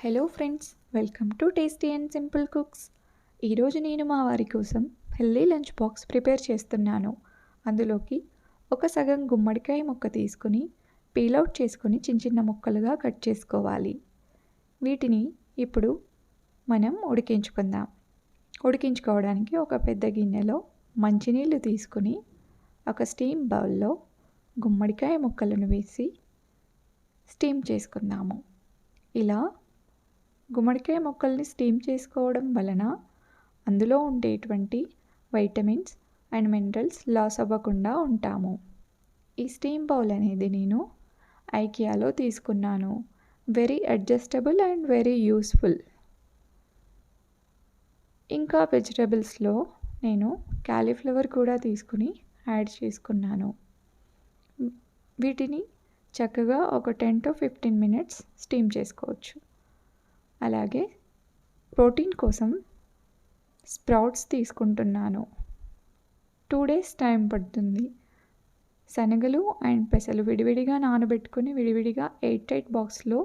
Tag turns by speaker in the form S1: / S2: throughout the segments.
S1: Hello friends, welcome to tasty and simple cooks. ఈరోజు నేను మా వారి కోసం హెల్దీ లంచ్ బాక్స్ ప్రిపేర్ చేస్తున్నాను. అందులోకి ఒక సగం గుమ్మడికాయ ముక్క తీసుకుని పీలౌట్ చేసుకొని చిన్న చిన్న ముక్కలుగా కట్ చేసుకోవాలి. వీటిని ఇప్పుడు మనం ఉడికించుకుందాం. ఉడికించుకోవడానికి ఒక పెద్ద గిన్నెలో మంచినీళ్ళు తీసుకుని ఒక స్టీమ్ బౌల్లో గుమ్మడికాయ ముక్కలను వేసి స్టీమ్ చేసుకుందాము. ఇలా గుమ్మడికాయ ముక్కల్ని స్టీమ్ చేసుకోవడం వలన అందులో ఉండేటువంటి వైటమిన్స్ అండ్ మినరల్స్ లాస్ అవ్వకుండా ఉంటాము. ఈ స్టీమ్ బౌల్ అనేది నేను ఐకియాలో తీసుకున్నాను. Very adjustable and very useful. ఇంకా వెజిటబుల్స్లో నేను క్యాలీఫ్లవర్ కూడా తీసుకుని యాడ్ చేసుకున్నాను. వీటిని చక్కగా ఒక 10 to 15 minutes స్టీమ్ చేసుకోవచ్చు. అలాగే ప్రోటీన్ కోసం స్ప్రౌట్స్ తీసుకుంటున్నాను. 2 days టైం పడుతుంది. శనగలు అండ్ పెసలు విడివిడిగా నానబెట్టుకుని విడివిడిగా ఎయిర్ టైట్ బాక్స్లో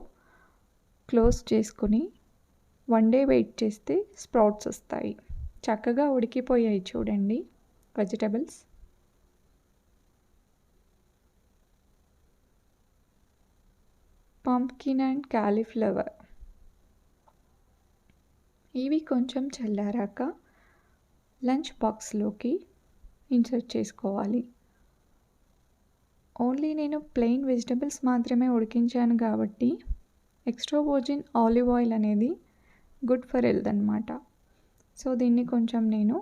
S1: క్లోజ్ చేసుకుని 1 day వెయిట్ చేస్తే స్ప్రౌట్స్ వస్తాయి. చక్కగా ఉడికిపోయాయి చూడండి వెజిటబుల్స్. పంప్కిన్ అండ్ క్యాలీఫ్లవర్ ఇవి కొంచెం చల్లారాక లంచ్ బాక్స్లోకి ఇన్సర్ట్ చేసుకోవాలి. ఓన్లీ నేను ప్లెయిన్ వెజిటబుల్స్ మాత్రమే ఉడికించాను కాబట్టి ఎక్స్ట్రా వర్జిన్ ఆలివ్ ఆయిల్ అనేది గుడ్ ఫర్ హెల్త్ అన్నమాట. సో దీన్ని కొంచెం నేను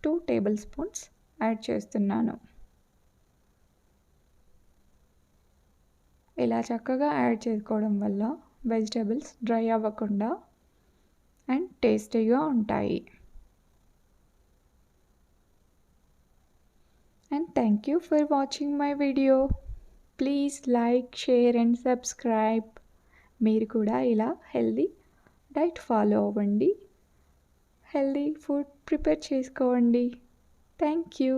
S1: 2 tablespoons యాడ్ చేస్తున్నాను. ఇలా చక్కగా యాడ్ చేసుకోవడం వల్ల వెజిటబుల్స్ డ్రై అవ్వకుండా అండ్ టేస్టీగా ఉంటాయి. And thank you for watching my video. Please like, share and subscribe. మీరు కూడా ఇలా హెల్దీ డైట్ ఫాలో అవ్వండి. హెల్దీ ఫుడ్ ప్రిపేర్ చేసుకోండి. Thank you.